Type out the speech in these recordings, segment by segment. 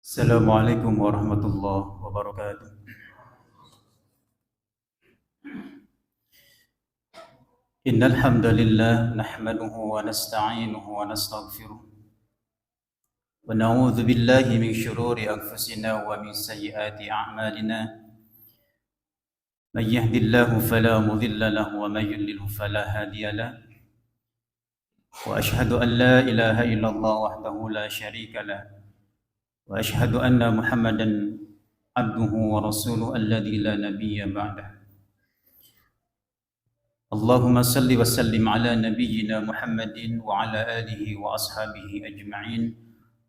Assalamualaikum warahmatullahi wabarakatuh. Innal hamdalillah nahmaduhu wa nasta'inuhu wa nastaghfiruh wa na'udzu billahi min shururi anfusina wa min sayyiati a'malina. May yahdihillahu fala mudilla lahu wa may yudlilhu fala hadiya lahu. Wa ashhadu an la ilaha illallah wahdahu la syarika lahu wa ashhadu anna Muhammadan abduhu wa rasuluhu alladzi la nabiyya ba'dahu. Allahumma salli wa sallim ala nabiyyina Muhammadin wa ala alihi wa ashabihi ajma'in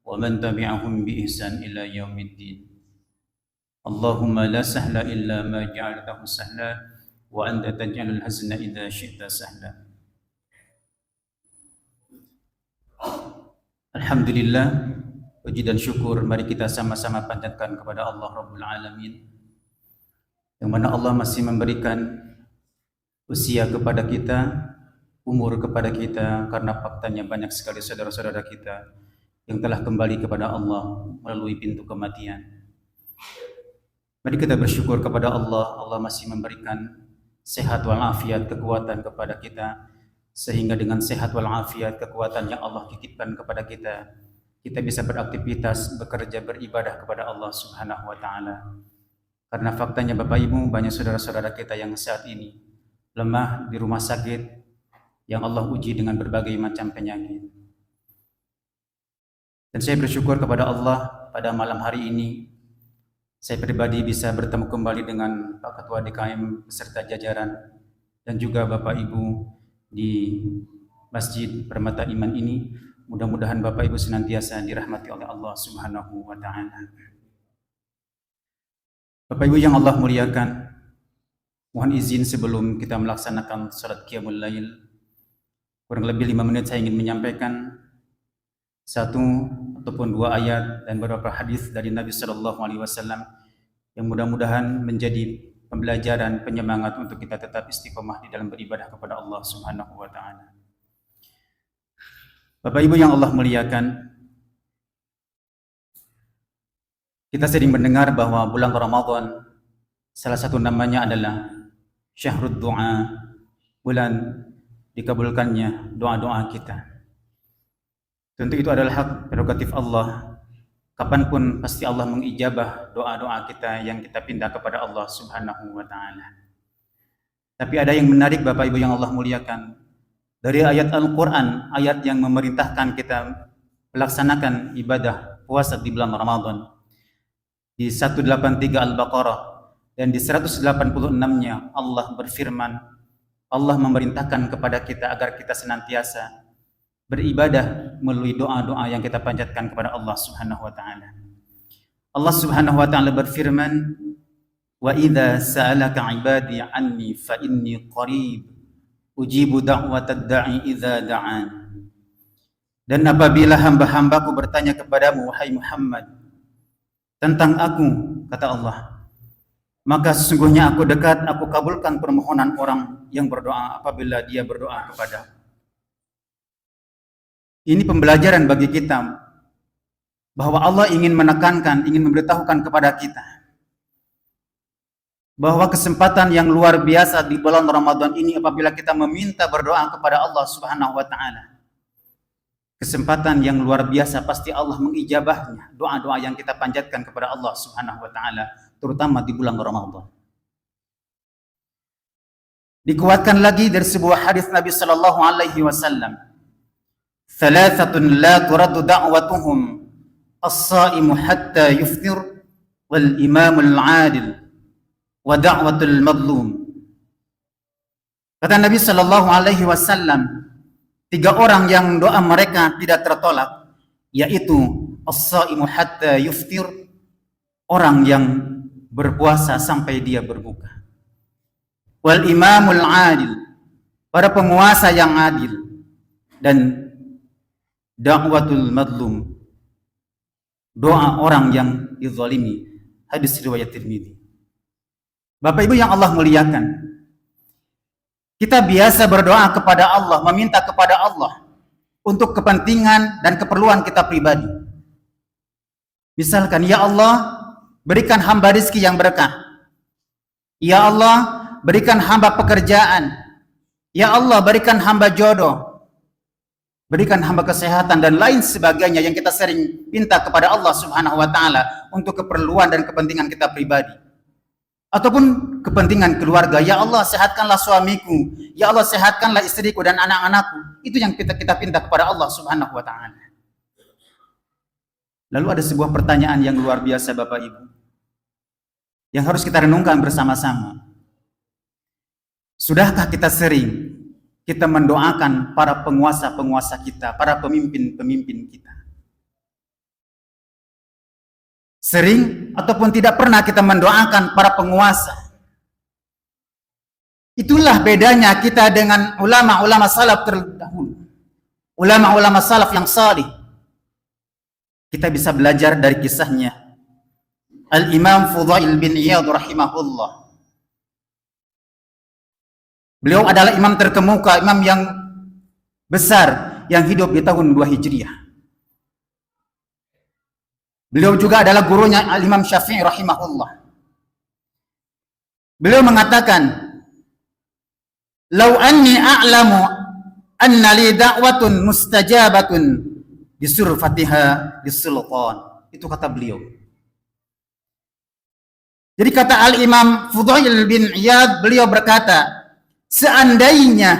wa man tabi'ahum bi ihsan ila yaumiddin. Allahumma la sahla illa ma ja'altahu sahla wa anta taj'alul hazna idza syi'ta sahla. Alhamdulillah, puji dan syukur mari kita sama-sama panjatkan kepada Allah Rabbul Alamin, yang mana Allah masih memberikan usia kepada kita, umur kepada kita, karena faktanya banyak sekali saudara-saudara kita yang telah kembali kepada Allah melalui pintu kematian. Mari kita bersyukur kepada Allah. Allah masih memberikan sehat walafiat, kekuatan kepada kita, sehingga dengan sehat walafiat, kekuatan yang Allah titipkan kepada kita, kita bisa beraktivitas, bekerja, beribadah kepada Allah Subhanahu wa Ta'ala. Karena faktanya Bapak Ibu, banyak saudara-saudara kita yang saat ini lemah di rumah sakit, yang Allah uji dengan berbagai macam penyakit. Dan saya bersyukur kepada Allah pada malam hari ini, saya pribadi bisa bertemu kembali dengan Pak Ketua DKM beserta jajaran, dan juga Bapak Ibu di Masjid Permata Iman ini. Mudah-mudahan Bapak Ibu senantiasa dirahmati oleh Allah Subhanahu wa Ta'ala. Bapak Ibu yang Allah muliakan, mohon izin sebelum kita melaksanakan salat Qiyamul Lail, kurang lebih 5 menit saya ingin menyampaikan satu ataupun dua ayat dan beberapa hadis dari Nabi Sallallahu Alaihi Wasallam yang mudah-mudahan menjadi pembelajaran, penyemangat untuk kita tetap istiqomah di dalam beribadah kepada Allah Subhanahu wa Ta'ala. Bapak Ibu yang Allah muliakan, kita sering mendengar bahwa bulan Ramadan salah satu namanya adalah Syahrud Du'a, bulan dikabulkannya doa-doa kita. Tentu itu adalah hak prerogatif Allah. Kapanpun pasti Allah mengijabah doa-doa kita yang kita pindah kepada Allah Subhanahu wa Ta'ala. Tapi ada yang menarik Bapak Ibu yang Allah muliakan, dari ayat Al-Quran, ayat yang memerintahkan kita melaksanakan ibadah puasa di bulan Ramadan, di 183 Al-Baqarah dan di 186-nya Allah berfirman, Allah memerintahkan kepada kita agar kita senantiasa beribadah melalui doa-doa yang kita panjatkan kepada Allah Subhanahu wa Ta'ala. Allah Subhanahu wa Ta'ala berfirman, wa idza sa'alaka 'ibadi 'anni fa inni qarib ujibu da'watad da'i idza da'an. Dan apabila hamba-hambaku bertanya kepadamu wahai Muhammad tentang aku, kata Allah, maka sesungguhnya aku dekat, aku kabulkan permohonan orang yang berdoa apabila dia berdoa kepada. Ini pembelajaran bagi kita bahwa Allah ingin menekankan, ingin memberitahukan kepada kita bahwa kesempatan yang luar biasa di bulan Ramadan ini apabila kita meminta berdoa kepada Allah Subhanahu wa Ta'ala. Kesempatan yang luar biasa, pasti Allah mengijabahnya doa-doa yang kita panjatkan kepada Allah Subhanahu wa Ta'ala, terutama di bulan Ramadan. Dikuatkan lagi dari sebuah hadis Nabi sallallahu alaihi wasallam, "Thalathatun la turaddu da'watuhum as-sha'imu hatta yuftir wal imamul 'adil wa da'watul madlum." Kata Nabi sallallahu alaihi wasallam, 3 orang yang doa mereka tidak tertolak, yaitu as-shaimu hatta yuftir, orang yang berpuasa sampai dia berbuka, wal imamul 'adil, para penguasa yang adil, dan da'watul madlum, doa orang yang dizalimi. Hadis riwayat Tirmidzi. Bapak Ibu yang Allah muliakan, kita biasa berdoa kepada Allah, meminta kepada Allah untuk kepentingan dan keperluan kita pribadi. Misalkan, ya Allah, berikan hamba rizki yang berkah. Ya Allah, berikan hamba pekerjaan. Ya Allah, berikan hamba jodoh. Berikan hamba kesehatan dan lain sebagainya yang kita sering minta kepada Allah Subhanahu wa taala untuk keperluan dan kepentingan kita pribadi. Ataupun kepentingan keluarga. Ya Allah, sehatkanlah suamiku. Ya Allah, sehatkanlah istriku dan anak-anakku. Itu yang kita minta kepada Allah Subhanahu wa taala. Lalu ada sebuah pertanyaan yang luar biasa Bapak Ibu, yang harus kita renungkan bersama-sama. Sudahkah kita sering kita mendoakan para penguasa-penguasa kita, para pemimpin-pemimpin kita? Sering ataupun tidak pernah kita mendoakan para penguasa? Itulah bedanya kita dengan ulama-ulama salaf terdahulu. Ulama-ulama salaf yang salih. Kita bisa belajar dari kisahnya. Al-Imam Fudail bin Iyad rahimahullah. Beliau adalah imam terkemuka, imam yang besar yang hidup di tahun 2 Hijriah. Beliau juga adalah gurunya Al-Imam Syafi'i rahimahullah. Beliau mengatakan, "Lau anni a'lamu anna li da'watun mustajabatun bisurfatiha bisultan." Itu kata beliau. Jadi kata Al-Imam Fudail bin Iyad, beliau berkata, seandainya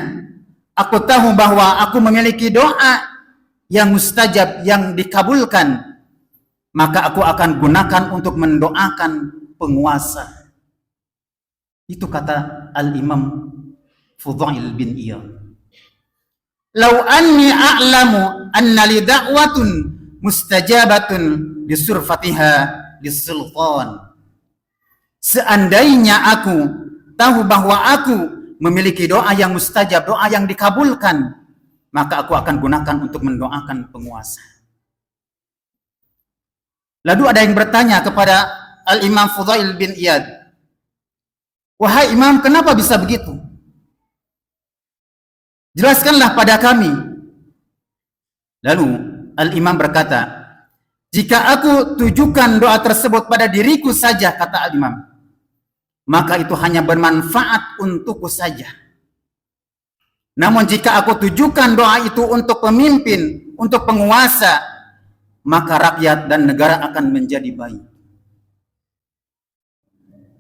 aku tahu bahwa aku memiliki doa yang mustajab, yang dikabulkan, maka aku akan gunakan untuk mendoakan penguasa. Itu kata Al-Imam Fudail bin Iyad. Lau anni a'lamu anna li da'watun mustajabatun bisurfatiha bisultan. Seandainya aku tahu bahwa aku memiliki doa yang mustajab, doa yang dikabulkan, maka aku akan gunakan untuk mendoakan penguasa. Lalu ada yang bertanya kepada Al-Imam Fudail bin Iyad, "Wahai Imam, kenapa bisa begitu? Jelaskanlah pada kami." Lalu Al-Imam berkata, "Jika aku tujukan doa tersebut pada diriku saja," kata Al-Imam, "maka itu hanya bermanfaat untukku saja. Namun jika aku tujukan doa itu untuk pemimpin, untuk penguasa, maka rakyat dan negara akan menjadi baik."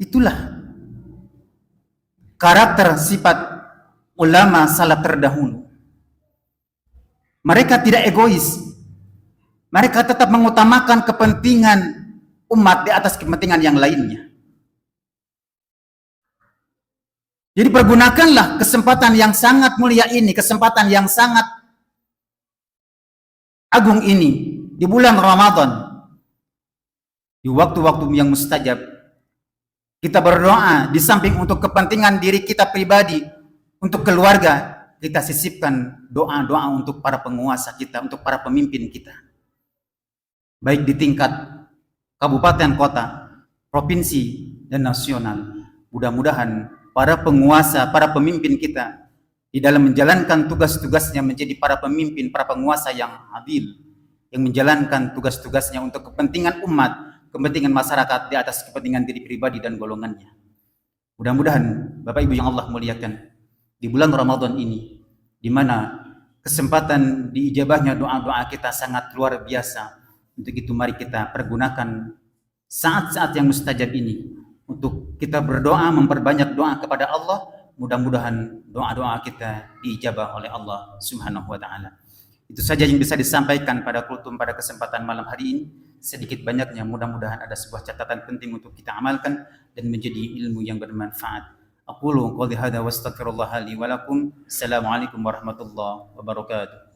Itulah karakter sifat ulama salaf terdahulu. Mereka tidak egois. Mereka tetap mengutamakan kepentingan umat di atas kepentingan yang lainnya. Jadi pergunakanlah kesempatan yang sangat mulia ini, kesempatan yang sangat agung ini di bulan Ramadan, di waktu-waktu yang mustajab. Kita berdoa di samping untuk kepentingan diri kita pribadi, untuk keluarga, kita sisipkan doa-doa untuk para penguasa kita, untuk para pemimpin kita. Baik di tingkat kabupaten, kota, provinsi, dan nasional. Mudah-mudahan para penguasa, para pemimpin kita di dalam menjalankan tugas-tugasnya menjadi para pemimpin, para penguasa yang adil, yang menjalankan tugas-tugasnya untuk kepentingan umat, kepentingan masyarakat di atas kepentingan diri pribadi dan golongannya. Mudah-mudahan Bapak Ibu yang Allah muliakan, di bulan Ramadan ini, di mana kesempatan diijabahnya doa-doa kita sangat luar biasa, untuk itu mari kita pergunakan saat-saat yang mustajab ini untuk kita berdoa, memperbanyak doa kepada Allah. Mudah-mudahan doa-doa kita diijabah oleh Allah Subhanahu wa taala. Itu saja yang bisa disampaikan pada kultum pada kesempatan malam hari ini. Sedikit banyaknya mudah-mudahan ada sebuah catatan penting untuk kita amalkan dan menjadi ilmu yang bermanfaat. Aqulu qouli hadza wa astaghfirullah li wa lakum. Assalamualaikum warahmatullahi wabarakatuh.